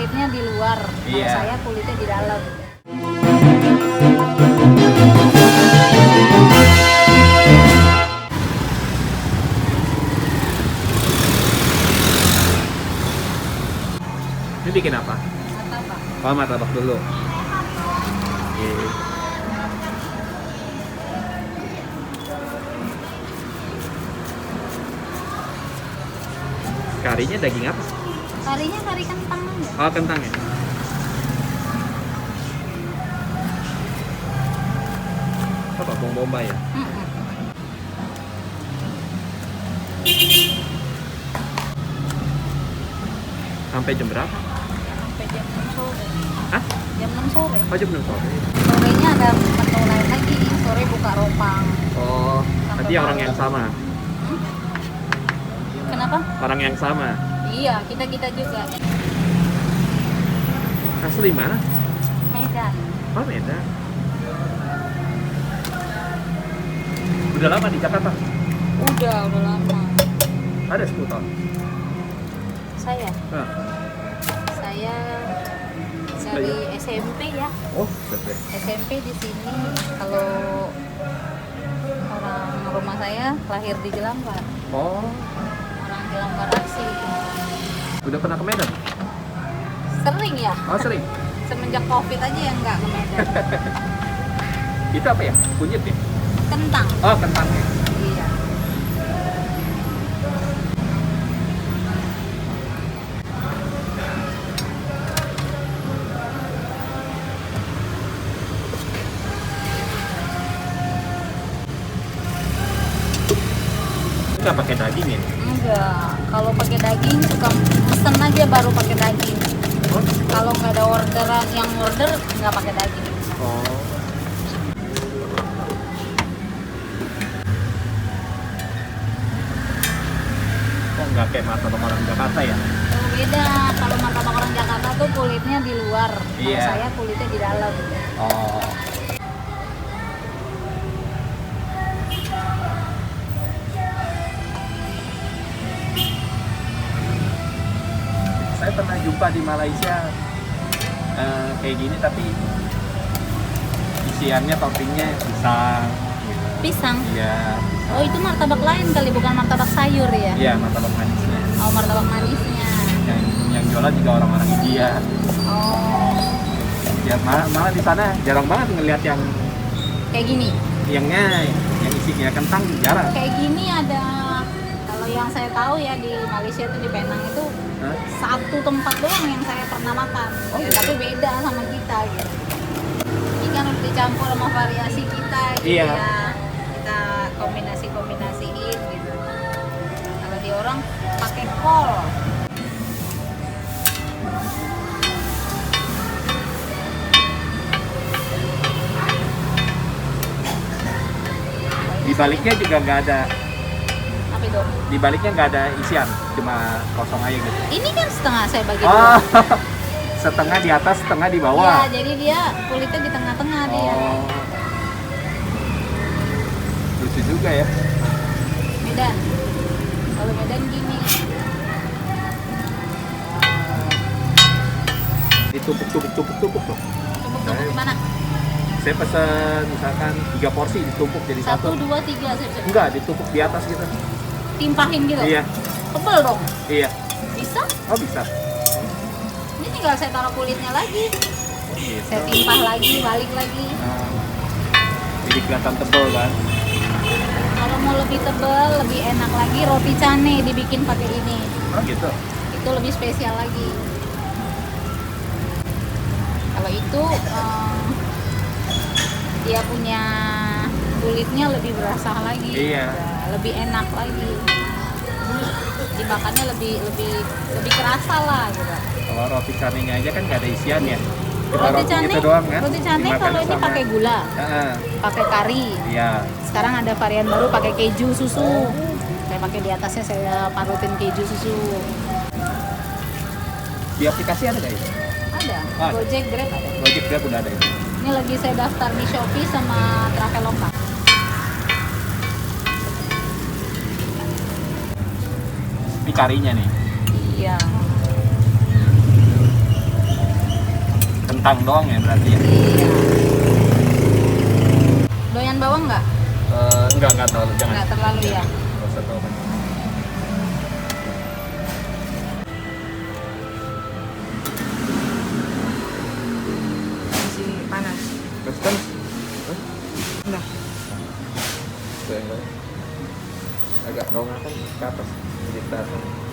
kulitnya di luar, kalau saya kulitnya di dalam. Ini bikin apa? Martabak. Oh, martabak dulu. Oke. Karinya daging apa? Karinya kari kentang aja. Oh, kentang ya. Apa bawang bombay ya? Sampai jam berapa? Sampai jam 6 sore. Hah? Jam 6 sore. Oh, jam 6 sore. Sorenya ada menu lain lagi, sore buka ropang. Oh, nanti orang yang sama. Kenapa? Orang yang sama. Iya, kita juga. Asli mana? Medan. Oh, Medan. Udah lama di Jakarta? Udah lama. Ada 10 tahun. Saya Hah. Saya dari SMP ya. Oh, betul. SMP di sini. Kalau orang rumah saya lahir di Jelambar. Oh, Orang Jelambar asli. udah pernah ke Medan? Sering ya. Oh, sering. Semenjak Covid aja yang nggak ke Medan. Itu apa ya? Kunyit ya? Kentang. Oh, kentang ya. Iya. Nggak pakai daging ya? Enggak. Kalau pakai daging suka pesen aja baru pakai daging. Oh, Kalau nggak ada orderan yang order nggak pakai daging. oh. Kok nggak kayak martabak orang Jakarta ya? Oh, beda. Kalau martabak orang Jakarta tuh kulitnya di luar. Kalau Iya. saya kulitnya di dalam. Oh. Saya pernah jumpa di Malaysia kayak gini, tapi isiannya toppingnya pisang. Pisang. Iya, pisang. Oh, itu martabak lain kali, bukan martabak sayur ya? Iya, martabak manisnya. Oh, martabak manisnya. Yang jualan juga orang-orang India. Oh, Ya malah di sana jarang banget ngelihat yang kayak gini. yang isinya kentang jarang. Kayak gini ada. Kalau yang saya tahu ya di Malaysia tuh di Penang itu Hah? satu tempat doang yang saya pernah makan. Oh, Ya, gitu? tapi beda sama kita gitu. Ini kan udah dicampur sama variasi kita gitu Iya. ya. Kita kombinasiin gitu. Kalau di orang pakai kol. Di baliknya juga nggak ada, Apa itu? di baliknya nggak ada isian, cuma kosong aja gitu. Ini kan setengah saya bagi Oh, dua. setengah di atas, setengah di bawah. Iya, jadi dia kulitnya di tengah-tengah dia. Oh, lucu juga ya. Medan. Kalau Medan gini. Ditumpuk tuh. Tumpuk gimana? Saya pesen misalkan 3 porsi ditumpuk jadi 1, satu. 2, 3 saya bisa. Enggak, ditumpuk di atas gitu. Timpahin gitu. Iya, Tebel dong. iya. Bisa? Oh, bisa. Ini tinggal saya taruh kulitnya lagi. Gitu. Saya timpah lagi, balik lagi. Nah, jadi kelihatan tebel kan. Kalau mau lebih tebal, lebih enak lagi roti cane dibikin pakai ini. Oh, gitu. Itu lebih spesial lagi. Kalau itu dia punya kulitnya lebih berasa lagi. Iya. Lebih enak lagi. Dimakannya lebih kerasa lah gitu. Kalau roti canenya aja kan nggak ada isian ya. Cuma Roti cane, gitu doang kan. roti cane Dimakan kalau ini sama- pakai gula, Heeh. pakai kari. Iya. Sekarang ada varian baru pakai keju susu. Saya pakai di atasnya saya parutin keju susu. Di aplikasi ada nggak itu? Ada. Ada. Gojek, Grab ada. Gojek Grab udah ada itu. Ini lagi saya daftar di Shopee sama Traveloka. Ini karinya nih. Iya. kentang doang ya berarti ya. Iya. Doyan bawang nggak? Enggak terlalu, jangan. Nggak terlalu ya. Nggak usah terlalu banyak. Masih panas. Terus kan Enggak. agak bawang kan ke atas, jadi kelihatan.